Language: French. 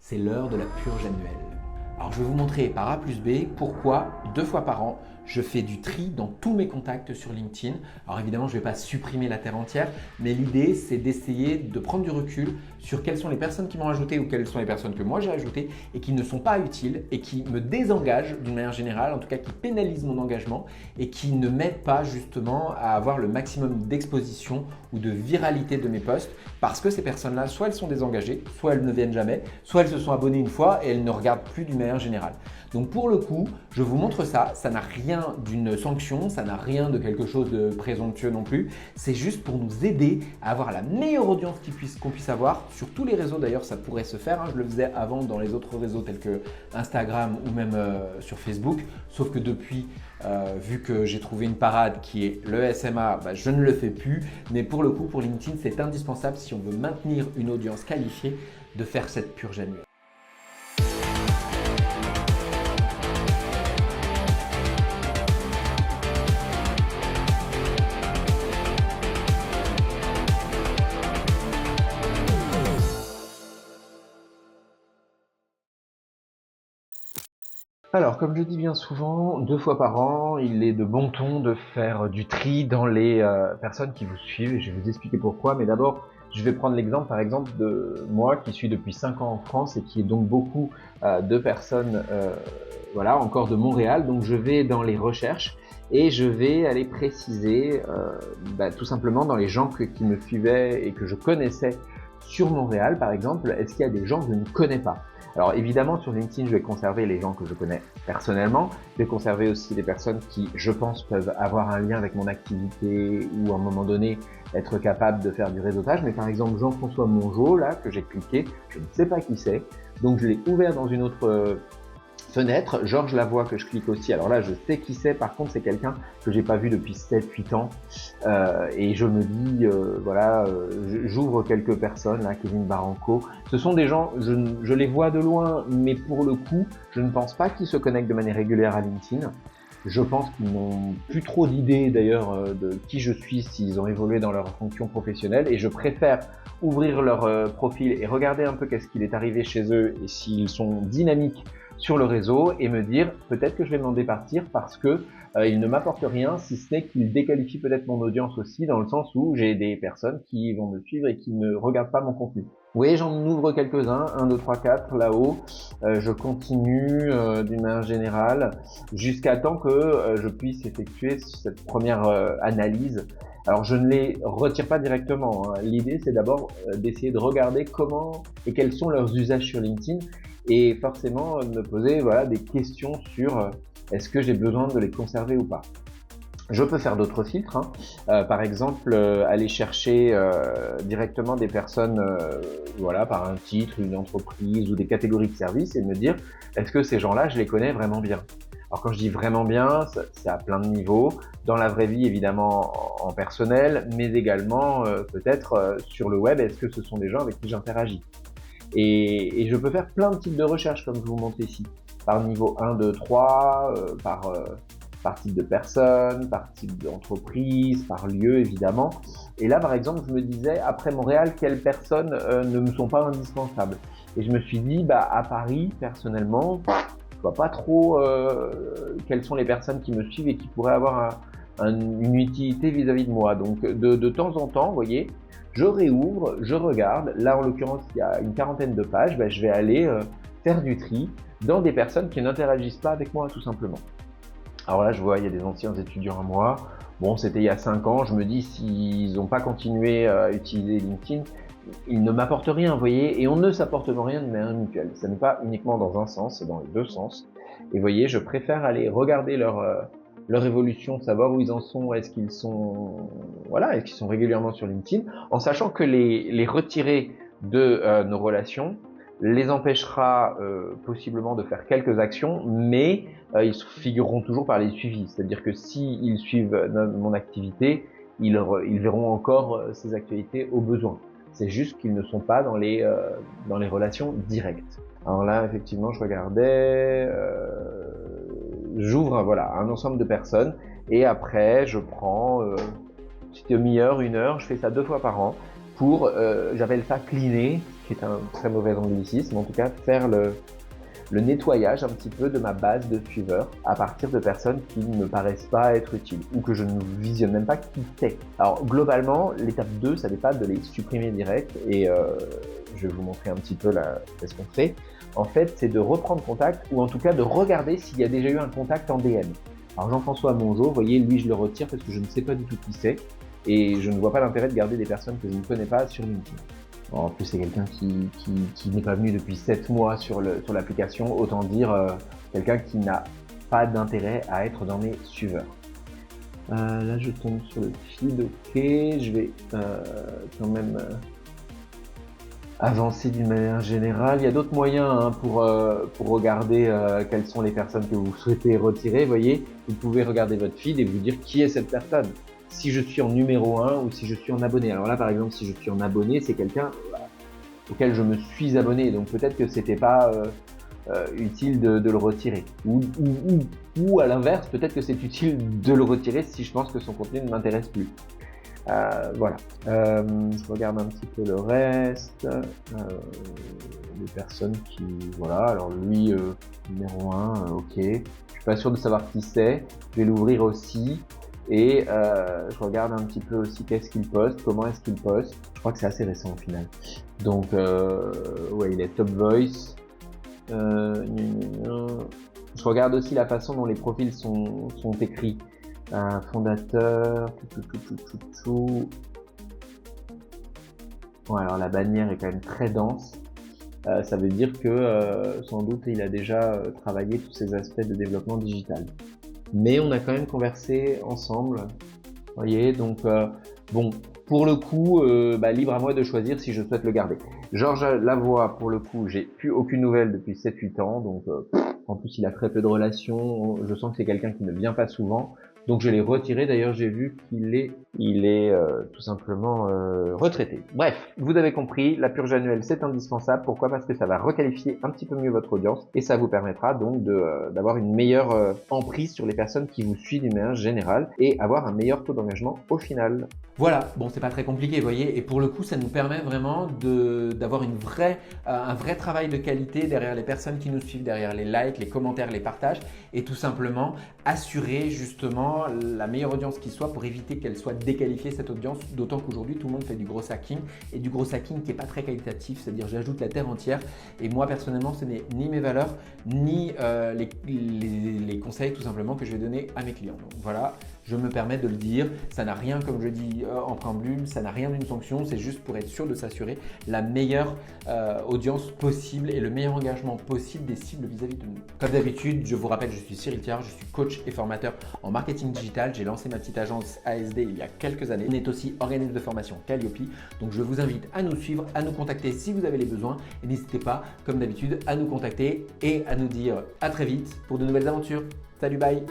c'est l'heure de la purge annuelle. Alors je vais vous montrer par A plus B pourquoi 2 fois par an, je fais du tri dans tous mes contacts sur LinkedIn. Alors évidemment, je ne vais pas supprimer la terre entière, mais l'idée, c'est d'essayer de prendre du recul sur quelles sont les personnes qui m'ont ajouté ou quelles sont les personnes que moi j'ai ajoutées et qui ne sont pas utiles et qui me désengagent d'une manière générale, en tout cas qui pénalisent mon engagement et qui ne m'aident pas justement à avoir le maximum d'exposition ou de viralité de mes posts parce que ces personnes-là, soit elles sont désengagées, soit elles ne viennent jamais, soit elles se sont abonnées une fois et elles ne regardent plus d'une manière générale. Donc pour le coup, je vous montre ça, ça n'a rien d'une sanction, ça n'a rien de quelque chose de présomptueux non plus, c'est juste pour nous aider à avoir la meilleure audience qu'on puisse avoir sur tous les réseaux. D'ailleurs, ça pourrait se faire, je le faisais avant dans les autres réseaux tels que Instagram ou même sur Facebook, sauf que depuis, vu que j'ai trouvé une parade qui est le SMA, je ne le fais plus, mais pour le coup, pour LinkedIn, c'est indispensable si on veut maintenir une audience qualifiée de faire cette purge annuelle. Alors, comme je dis bien souvent, 2 fois par an, il est de bon ton de faire du tri dans les personnes qui vous suivent et je vais vous expliquer pourquoi. Mais d'abord, je vais prendre l'exemple par exemple de moi qui suis depuis 5 ans en France et qui est donc beaucoup de personnes voilà, encore de Montréal. Donc je vais dans les recherches et je vais aller préciser tout simplement dans les gens qui me suivaient et que je connaissais sur Montréal par exemple, est-ce qu'il y a des gens que je ne connais pas? Alors évidemment sur LinkedIn je vais conserver les gens que je connais personnellement, je vais conserver aussi les personnes qui je pense peuvent avoir un lien avec mon activité ou à un moment donné être capable de faire du réseautage, mais par exemple Jean-François Mongeau là que j'ai cliqué, je ne sais pas qui c'est, donc je l'ai ouvert dans une autre fenêtre. Georges Lavoie que je clique aussi, alors là je sais qui c'est, par contre c'est quelqu'un que j'ai pas vu depuis 7-8 ans et je me dis voilà, j'ouvre quelques personnes là, Kevin Baranco, ce sont des gens, je les vois de loin, mais pour le coup je ne pense pas qu'ils se connectent de manière régulière à LinkedIn. Je pense qu'ils n'ont plus trop d'idées d'ailleurs de qui je suis s'ils ont évolué dans leur fonction professionnelle et je préfère ouvrir leur profil et regarder un peu qu'est-ce qu'il est arrivé chez eux et s'ils sont dynamiques sur le réseau et me dire peut-être que je vais m'en départir parce que il ne m'apporte rien si ce n'est qu'il déqualifie peut-être mon audience aussi dans le sens où j'ai des personnes qui vont me suivre et qui ne regardent pas mon contenu. Vous voyez, j'en ouvre quelques-uns, 1, 2, 3, 4 là-haut, je continue d'une manière générale jusqu'à temps que je puisse effectuer cette première analyse. Alors je ne les retire pas directement, hein. L'idée c'est d'abord d'essayer de regarder comment et quels sont leurs usages sur LinkedIn et forcément de me poser voilà, des questions sur est-ce que j'ai besoin de les conserver ou pas. Je peux faire d'autres filtres, hein. Par exemple aller chercher directement des personnes voilà, par un titre, une entreprise ou des catégories de services et me dire est-ce que ces gens-là je les connais vraiment bien. Alors quand je dis vraiment bien, c'est à plein de niveaux, dans la vraie vie évidemment en personnel, mais également peut-être sur le web, est-ce que ce sont des gens avec qui j'interagis. Et je peux faire plein de types de recherches comme je vous montre ici, par niveau 1, 2, 3, par type de personne, par type d'entreprise, par lieu évidemment. Et là par exemple je me disais après Montréal quelles personnes ne me sont pas indispensables. Et je me suis dit à Paris personnellement je vois pas trop quelles sont les personnes qui me suivent et qui pourraient avoir une utilité vis-à-vis de moi. Donc de temps en temps, vous voyez, je réouvre, je regarde. Là en l'occurrence il y a une quarantaine de pages, je vais aller faire du tri dans des personnes qui n'interagissent pas avec moi tout simplement. Alors là je vois il y a des anciens étudiants à moi, bon c'était il y a 5 ans, je me dis s'ils n'ont pas continué à utiliser LinkedIn, ils ne m'apportent rien, vous voyez, et on ne s'apporte rien de manière mutuelle. Ça n'est pas uniquement dans un sens, c'est dans les deux sens. Et vous voyez, je préfère aller regarder leur évolution, savoir où ils en sont, est-ce qu'ils sont, voilà, est-ce qu'ils sont régulièrement sur LinkedIn, en sachant que les retirer de nos relations les empêchera possiblement de faire quelques actions, mais ils figureront toujours par les suivis. C'est-à-dire que s'ils suivent mon activité, ils verront encore ces actualités au besoin. C'est juste qu'ils ne sont pas dans les relations directes. Alors là, effectivement, je regardais, j'ouvre voilà, un ensemble de personnes et après, je prends petite demi-heure, 1 heure, je fais ça 2 fois par an pour, j'appelle ça cleaner, qui est un très mauvais anglicisme, en tout cas faire le nettoyage un petit peu de ma base de suiveurs à partir de personnes qui ne me paraissent pas être utiles ou que je ne visionne même pas qui c'est. Alors globalement, l'étape 2, ça n'est pas de les supprimer direct et je vais vous montrer un petit peu ce qu'on fait. En fait, c'est de reprendre contact ou en tout cas de regarder s'il y a déjà eu un contact en DM. Alors Jean-François Mongeau, vous voyez, lui je le retire parce que je ne sais pas du tout qui c'est et je ne vois pas l'intérêt de garder des personnes que je ne connais pas sur LinkedIn. En plus, c'est quelqu'un qui n'est pas venu depuis 7 mois sur l'application, autant dire quelqu'un qui n'a pas d'intérêt à être dans mes suiveurs. Là, je tombe sur le feed, ok, je vais quand même avancer d'une manière générale. Il y a d'autres moyens hein, pour regarder quelles sont les personnes que vous souhaitez retirer. Vous voyez, vous pouvez regarder votre feed et vous dire qui est cette personne. Si je suis en numéro 1 ou si je suis en abonné. Alors là, par exemple, si je suis en abonné, c'est quelqu'un auquel je me suis abonné. Donc peut-être que c'était pas utile de le retirer. Ou à l'inverse, peut-être que c'est utile de le retirer si je pense que son contenu ne m'intéresse plus. Voilà. Je regarde un petit peu le reste. Les personnes qui... Voilà, alors lui, numéro 1, ok. Je suis pas sûr de savoir qui c'est. Je vais l'ouvrir aussi. Et je regarde un petit peu aussi qu'est-ce qu'il poste, comment est-ce qu'il poste. Je crois que c'est assez récent au final. Donc, ouais, il est Top Voice. Je regarde aussi la façon dont les profils sont écrits. Fondateur, tout. Ouais, alors la bannière est quand même très dense. Ça veut dire que sans doute il a déjà travaillé tous ces aspects de développement digital. Mais on a quand même conversé ensemble, vous voyez, donc bon, pour le coup, libre à moi de choisir si je souhaite le garder. Georges Lavoie, pour le coup, j'ai plus aucune nouvelle depuis 7-8 ans, donc en plus il a très peu de relations, je sens que c'est quelqu'un qui ne vient pas souvent, donc je l'ai retiré, d'ailleurs j'ai vu qu'il est tout simplement retraité. Bref, vous avez compris, la purge annuelle c'est indispensable, pourquoi? Parce que ça va requalifier un petit peu mieux votre audience et ça vous permettra donc d'avoir une meilleure emprise sur les personnes qui vous suivent d'une manière générale et avoir un meilleur taux d'engagement au final. Voilà, bon c'est pas très compliqué, vous voyez, et pour le coup ça nous permet vraiment d'avoir un vrai travail de qualité derrière les personnes qui nous suivent, derrière les likes, les commentaires, les partages et tout simplement assurer justement la meilleure audience qui soit pour éviter qu'elle soit déqualifiée cette audience, d'autant qu'aujourd'hui tout le monde fait du gros hacking et du gros hacking qui n'est pas très qualitatif, c'est-à-dire j'ajoute la terre entière et moi personnellement ce n'est ni mes valeurs ni les conseils tout simplement que je vais donner à mes clients. Donc voilà, je me permets de le dire, ça n'a rien, comme je dis en préambule, ça n'a rien d'une sanction, c'est juste pour être sûr de s'assurer la meilleure audience possible et le meilleur engagement possible des cibles vis-à-vis de nous. Comme d'habitude, je vous rappelle, je suis Cyril Thiard, je suis coach et formateur en marketing digital. J'ai lancé ma petite agence ASD il y a quelques années. On est aussi organisme de formation Calliope, donc je vous invite à nous suivre, à nous contacter si vous avez les besoins et n'hésitez pas, comme d'habitude, à nous contacter et à nous dire à très vite pour de nouvelles aventures. Salut, bye!